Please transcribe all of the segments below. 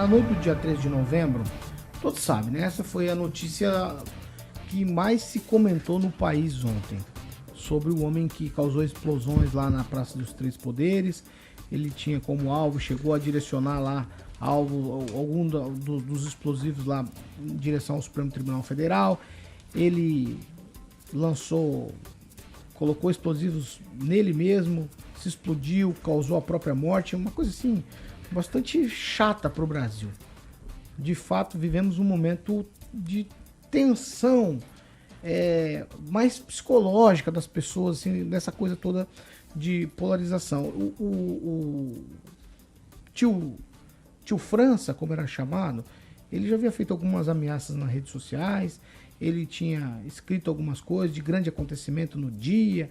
na noite do dia 13 de novembro, todos sabem, né? Essa foi a notícia que mais se comentou no país ontem. Sobre o homem que causou explosões lá na Praça dos Três Poderes. Ele tinha como alvo, chegou a direcionar lá algum dos explosivos lá em direção ao Supremo Tribunal Federal. Ele colocou explosivos nele mesmo, se explodiu, causou a própria morte. Uma coisa assim, bastante chata para o Brasil. De fato, vivemos um momento de tensão mais psicológica das pessoas, assim, dessa coisa toda de polarização. O tio França, como era chamado, ele já havia feito algumas ameaças nas redes sociais, ele tinha escrito algumas coisas de grande acontecimento no dia,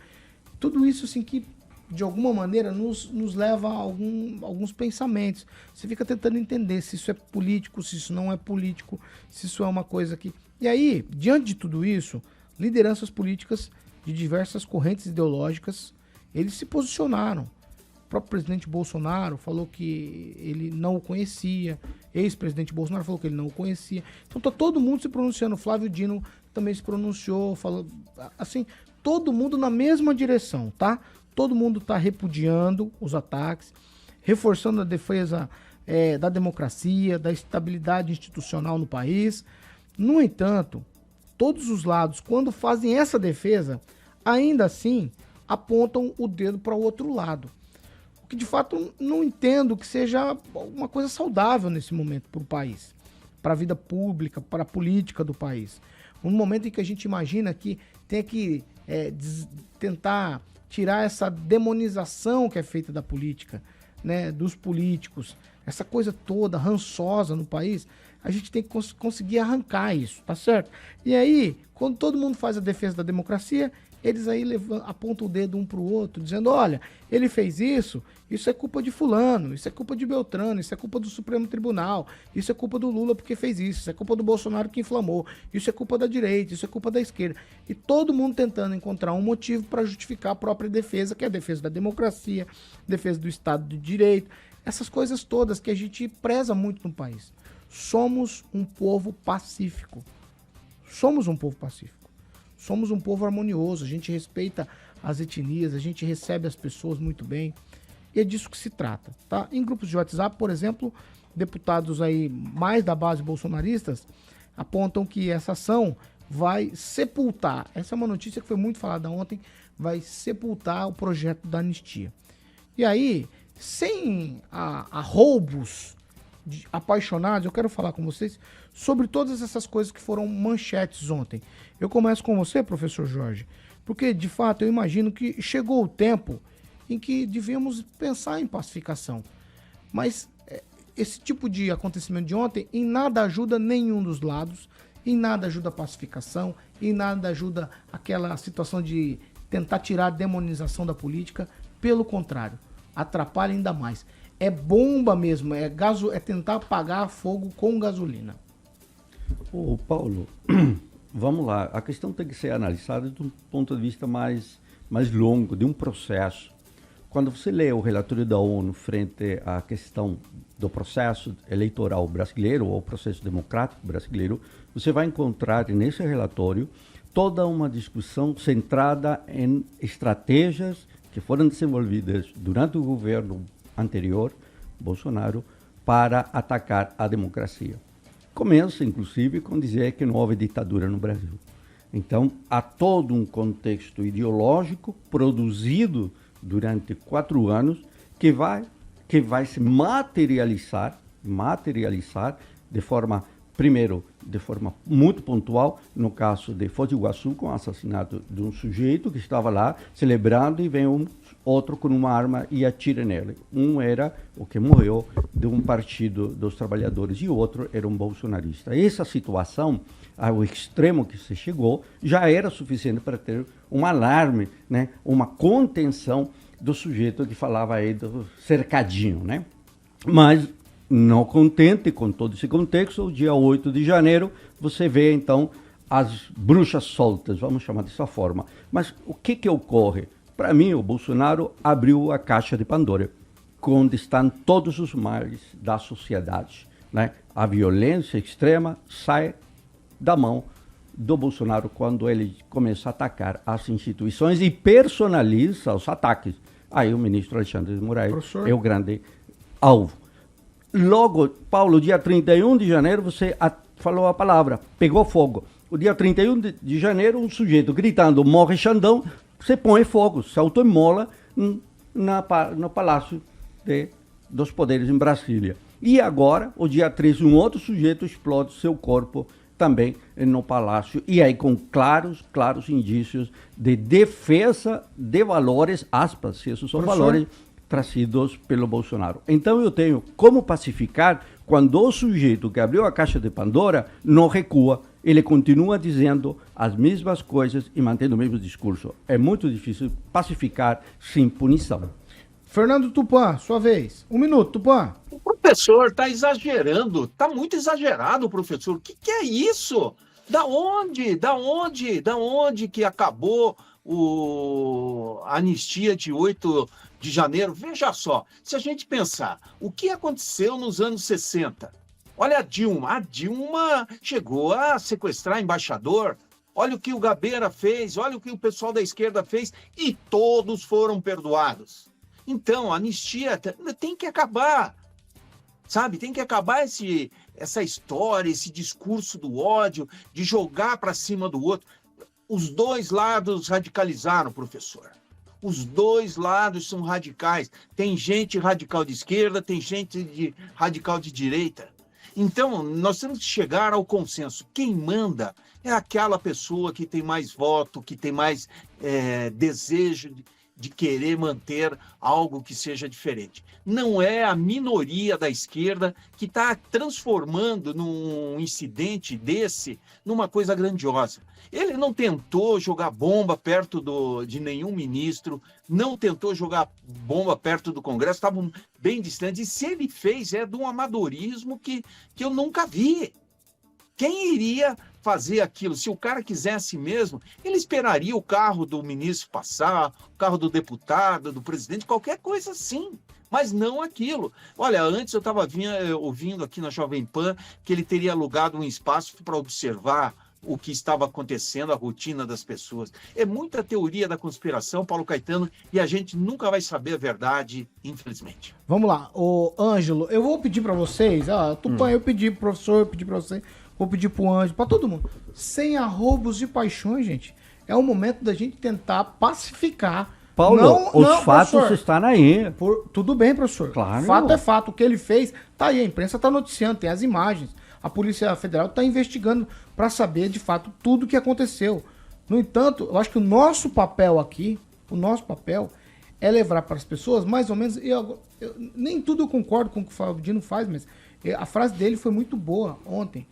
tudo isso assim que de alguma maneira nos leva a alguns pensamentos. Você fica tentando entender se isso é político, se isso não é político, se isso é uma coisa que... E aí, diante de tudo isso, lideranças políticas de diversas correntes ideológicas, eles se posicionaram. O próprio presidente Bolsonaro falou que ele não o conhecia, ex-presidente Bolsonaro falou que ele não o conhecia. Então tá todo mundo se pronunciando, Flávio Dino também se pronunciou, falou assim, todo mundo na mesma direção, tá? Todo mundo tá repudiando os ataques, reforçando a defesa da democracia, da estabilidade institucional no país. No entanto, todos os lados, quando fazem essa defesa, ainda assim apontam o dedo para o outro lado. O que de fato não entendo que seja uma coisa saudável nesse momento para o país, para a vida pública, para a política do país. Um momento em que a gente imagina que tem que tentar tirar essa demonização que é feita da política, né, dos políticos, essa coisa toda rançosa no país, a gente tem que conseguir arrancar isso, tá certo? E aí, quando todo mundo faz a defesa da democracia, eles aí apontam o dedo um pro outro, dizendo, olha, ele fez isso é culpa de fulano, isso é culpa de Beltrano, isso é culpa do Supremo Tribunal, isso é culpa do Lula porque fez isso é culpa do Bolsonaro que inflamou, isso é culpa da direita, isso é culpa da esquerda. E todo mundo tentando encontrar um motivo para justificar a própria defesa, que é a defesa da democracia, defesa do Estado de Direito, essas coisas todas que a gente preza muito no país. Somos um povo pacífico. Somos um povo pacífico. Somos um povo harmonioso. A gente respeita as etnias, a gente recebe as pessoas muito bem. E é disso que se trata, tá? Em grupos de WhatsApp, por exemplo, deputados aí mais da base bolsonaristas apontam que essa ação vai sepultar. Essa é uma notícia que foi muito falada ontem. Vai sepultar o projeto da anistia. E aí, sem a roubos apaixonados, eu quero falar com vocês sobre todas essas coisas que foram manchetes ontem. Eu começo com você, professor Jorge, porque de fato eu imagino que chegou o tempo em que devíamos pensar em pacificação. Mas esse tipo de acontecimento de ontem em nada ajuda nenhum dos lados, em nada ajuda a pacificação, em nada ajuda aquela situação de tentar tirar a demonização da política, pelo contrário, atrapalha ainda mais. É bomba mesmo, é tentar apagar fogo com gasolina. Ô Paulo, vamos lá, a questão tem que ser analisada de um ponto de vista mais longo, de um processo. Quando você lê o relatório da ONU frente à questão do processo eleitoral brasileiro ou processo democrático brasileiro, você vai encontrar nesse relatório toda uma discussão centrada em estratégias que foram desenvolvidas durante o governo anterior, Bolsonaro, para atacar a democracia. Começa, inclusive, com dizer que não houve ditadura no Brasil. Então, há todo um contexto ideológico produzido durante 4 anos que vai se materializar de forma, primeiro, de forma muito pontual, no caso de Foz do Iguaçu, com o assassinato de um sujeito que estava lá celebrando e vem outro com uma arma e atira nele. Um era o que morreu de um partido dos trabalhadores e o outro era um bolsonarista. Essa situação, ao extremo que se chegou, já era suficiente para ter um alarme, né, uma contenção do sujeito que falava aí do cercadinho, né? Mas, não contente com todo esse contexto, o dia 8 de janeiro, você vê então as bruxas soltas, vamos chamar dessa forma. Mas o que ocorre? Para mim, o Bolsonaro abriu a caixa de Pandora, onde estão todos os males da sociedade. né? A violência extrema sai da mão do Bolsonaro quando ele começa a atacar as instituições e personaliza os ataques. Aí o ministro Alexandre de Moraes Professor. é o grande alvo. Logo, Paulo, dia 31 de janeiro, você falou a palavra, pegou fogo. O dia 31 de janeiro, um sujeito gritando, morre Xandão, você põe fogo, se autoimola no Palácio dos Poderes em Brasília. E agora, o dia 13, um outro sujeito explode seu corpo também no Palácio, e aí com claros indícios de defesa de valores, aspas, se esses são valores trazidos pelo Bolsonaro. Então eu tenho como pacificar quando o sujeito que abriu a caixa de Pandora não recua, ele continua dizendo as mesmas coisas e mantendo o mesmo discurso. É muito difícil pacificar sem punição. Fernando Tupã, sua vez. 1 minuto, Tupã. O professor está exagerando, está muito exagerado, professor. O que é isso? Da onde que acabou a anistia de 8 de janeiro? Veja só, se a gente pensar, o que aconteceu nos anos 60? Olha a Dilma chegou a sequestrar embaixador, olha o que o Gabeira fez, olha o que o pessoal da esquerda fez, e todos foram perdoados. Então, a anistia tem que acabar, sabe? Tem que acabar essa história, esse discurso do ódio, de jogar para cima do outro. Os dois lados radicalizaram, professor. Os dois lados são radicais. Tem gente radical de esquerda, tem gente radical de direita. Então, nós temos que chegar ao consenso. Quem manda é aquela pessoa que tem mais voto, que tem mais desejo de querer manter algo que seja diferente. Não é a minoria da esquerda que está transformando num incidente desse numa coisa grandiosa. Ele não tentou jogar bomba perto de nenhum ministro, não tentou jogar bomba perto do Congresso, estavam bem distantes. E se ele fez, é de um amadorismo que eu nunca vi. Quem iria fazer aquilo? Se o cara quisesse mesmo, ele esperaria o carro do ministro passar, o carro do deputado, do presidente, qualquer coisa assim. Mas não aquilo. Olha, antes eu estava ouvindo aqui na Jovem Pan que ele teria alugado um espaço para observar o que estava acontecendo, a rotina das pessoas. É muita teoria da conspiração, Paulo Caetano, e a gente nunca vai saber a verdade, infelizmente. Vamos lá, ô Ângelo, eu vou pedir para vocês, Tupã, eu pedi pro professor, eu pedi para você, vou pedir pro Ângelo, para todo mundo, sem arroubos e paixões, gente. É o momento da gente tentar pacificar. Paulo, os fatos estão aí. Tudo bem, professor. Claro. Fato é fato. O que ele fez, tá aí. A imprensa tá noticiando, tem as imagens. A Polícia Federal está investigando para saber, de fato, tudo o que aconteceu. No entanto, eu acho que o nosso papel aqui, é levar para as pessoas, mais ou menos, nem tudo eu concordo com o que o Fabdino faz, mas a frase dele foi muito boa ontem.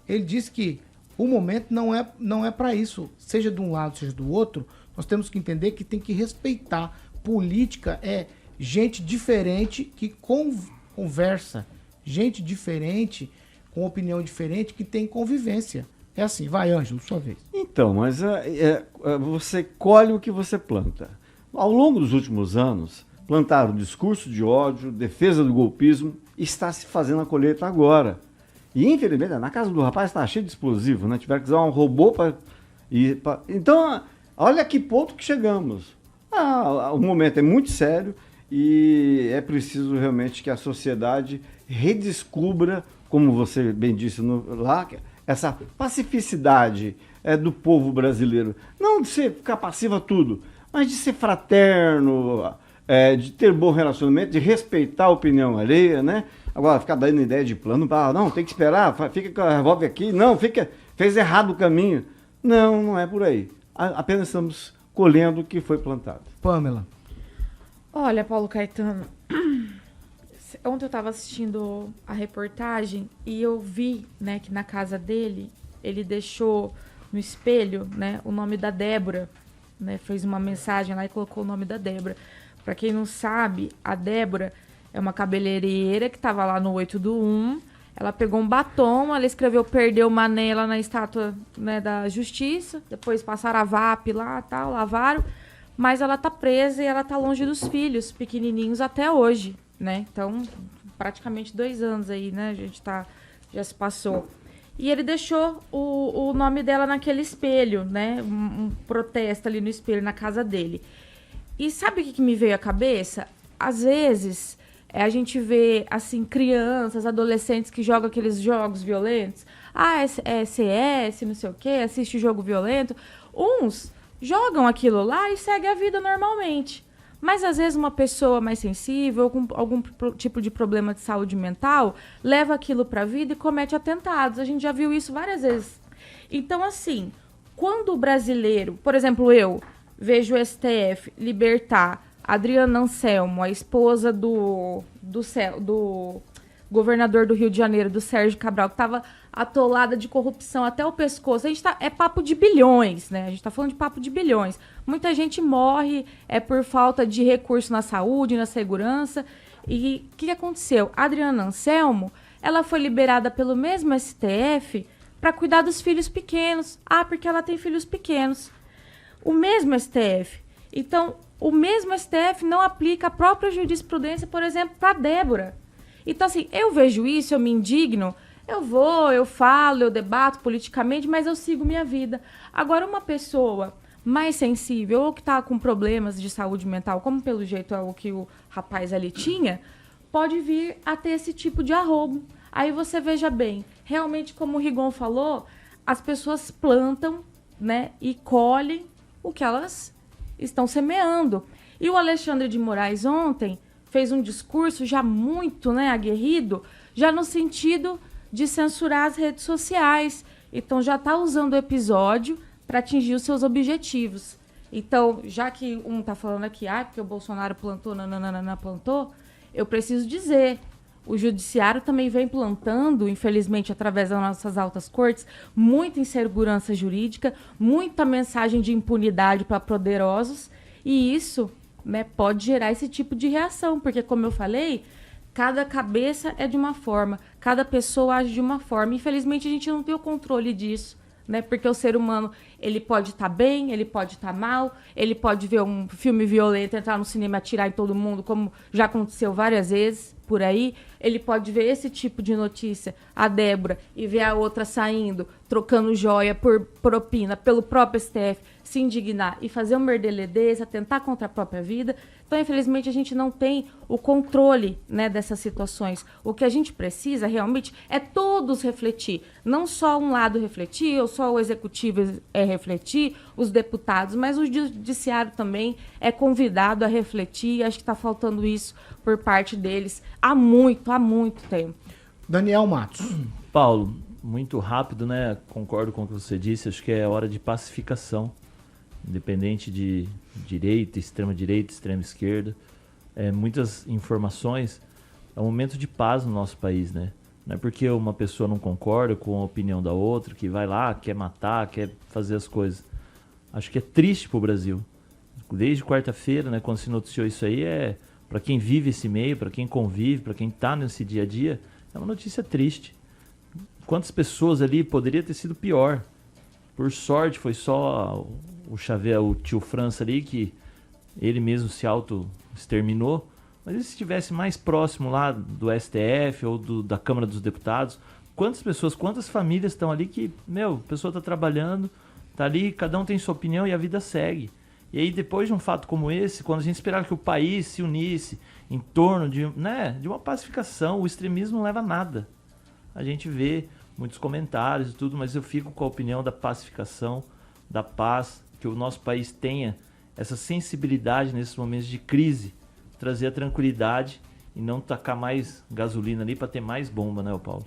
Ele disse que o momento não é para isso, seja de um lado, seja do outro, nós temos que entender que tem que respeitar. Política é gente diferente que conversa, gente diferente, com opinião diferente, que tem convivência. É assim, vai, Ângelo, sua vez. Então, mas você colhe o que você planta. Ao longo dos últimos anos, plantaram discurso de ódio, defesa do golpismo, e está se fazendo a colheita agora. E, infelizmente, na casa do rapaz está cheio de explosivo, né? Tiveram que usar um robô para... Então, olha a que ponto que chegamos. O momento é muito sério e é preciso realmente que a sociedade redescubra, como você bem disse lá, essa pacificidade do povo brasileiro. Não de ficar passivo a tudo, mas de ser fraterno, de ter bom relacionamento, de respeitar a opinião alheia, né? Agora, ficar dando ideia de plano, não, tem que esperar, fica com a revólver aqui, não, fez errado o caminho. Não é por aí. Apenas estamos colhendo o que foi plantado. Pamela. Olha, Paulo Caetano, ontem eu estava assistindo a reportagem e eu vi, né, que na casa dele, ele deixou no espelho, né, o nome da Débora, né, fez uma mensagem lá e colocou o nome da Débora. Para quem não sabe, a Débora é uma cabeleireira que estava lá no 8 do 1. Ela pegou um batom, ela escreveu "Perdeu Mané" lá na estátua, né, da Justiça. Depois passaram a VAP lá, tal, lavaram. Mas ela tá presa e ela tá longe dos filhos pequenininhos até hoje, né? Então, praticamente 2 anos aí, né? A gente já se passou. E ele deixou o nome dela naquele espelho, né? Um protesto ali no espelho, na casa dele. E sabe o que me veio à cabeça? Às vezes, a gente vê, assim, crianças, adolescentes que jogam aqueles jogos violentos. É CS, não sei o quê, assiste jogo violento. Uns jogam aquilo lá e seguem a vida normalmente. Mas, às vezes, uma pessoa mais sensível, com algum tipo de problema de saúde mental, leva aquilo para a vida e comete atentados. A gente já viu isso várias vezes. Então, assim, quando o brasileiro, por exemplo, eu vejo o STF libertar Adriana Anselmo, a esposa do governador do Rio de Janeiro, do Sérgio Cabral, que estava atolada de corrupção até o pescoço. É papo de bilhões, né? A gente está falando de papo de bilhões. Muita gente morre por falta de recurso na saúde, na segurança. E o que aconteceu? A Adriana Anselmo, ela foi liberada pelo mesmo STF para cuidar dos filhos pequenos. Porque ela tem filhos pequenos. O mesmo STF. Então, o mesmo STF não aplica a própria jurisprudência, por exemplo, para Débora. Então, assim, eu vejo isso, eu me indigno, eu falo, eu debato politicamente, mas eu sigo minha vida. Agora, uma pessoa mais sensível ou que está com problemas de saúde mental, como pelo jeito é o que o rapaz ali tinha, pode vir a ter esse tipo de arrobo. Aí você veja bem, realmente, como o Rigon falou, as pessoas plantam, né, e colhem o que elas estão semeando. E o Alexandre de Moraes ontem fez um discurso já muito, né, aguerrido, já no sentido de censurar as redes sociais. Então já está usando o episódio para atingir os seus objetivos. Então, já que um está falando aqui, porque o Bolsonaro plantou, plantou, eu preciso dizer, o judiciário também vem plantando, infelizmente, através das nossas altas cortes, muita insegurança jurídica, muita mensagem de impunidade para poderosos, e isso, né, pode gerar esse tipo de reação, porque, como eu falei, cada cabeça é de uma forma, cada pessoa age de uma forma. Infelizmente, a gente não tem o controle disso, né? Porque o ser humano, ele pode estar bem, ele pode estar mal, ele pode ver um filme violento, entrar no cinema e atirar em todo mundo, como já aconteceu várias vezes por aí. Ele pode ver esse tipo de notícia, a Débora, e ver a outra saindo, trocando joia por propina, pelo próprio STF, se indignar e fazer uma merdeledeza, tentar contra a própria vida. Então, infelizmente, a gente não tem o controle, né, dessas situações. O que a gente precisa, realmente, é todos refletir. Não só um lado refletir, ou só o executivo refletir, os deputados, mas o judiciário também é convidado a refletir. Acho que está faltando isso por parte deles há muito tempo. Daniel Matos. Paulo, muito rápido, né? Concordo com o que você disse. Acho que é hora de pacificação, independente de direita, extrema esquerda. Muitas informações. É um momento de paz no nosso país, né? Não é porque uma pessoa não concorda com a opinião da outra, que vai lá, quer matar, quer fazer as coisas. Acho que é triste pro Brasil. Desde quarta-feira, né, quando se noticiou isso aí, para quem vive esse meio, para quem convive, para quem está nesse dia a dia, é uma notícia triste. Quantas pessoas ali poderia ter sido pior? Por sorte, foi só o Xavier, o tio França ali, que ele mesmo se auto-exterminou. Mas e se estivesse mais próximo lá do STF ou da Câmara dos Deputados, quantas pessoas, quantas famílias estão ali que, a pessoa está trabalhando, está ali, cada um tem sua opinião e a vida segue. E aí, depois de um fato como esse, quando a gente esperava que o país se unisse em torno de uma pacificação, o extremismo não leva a nada. A gente vê muitos comentários e tudo, mas eu fico com a opinião da pacificação, da paz, que o nosso país tenha essa sensibilidade nesses momentos de crise, trazer a tranquilidade e não tacar mais gasolina ali para ter mais bomba, né, Paulo?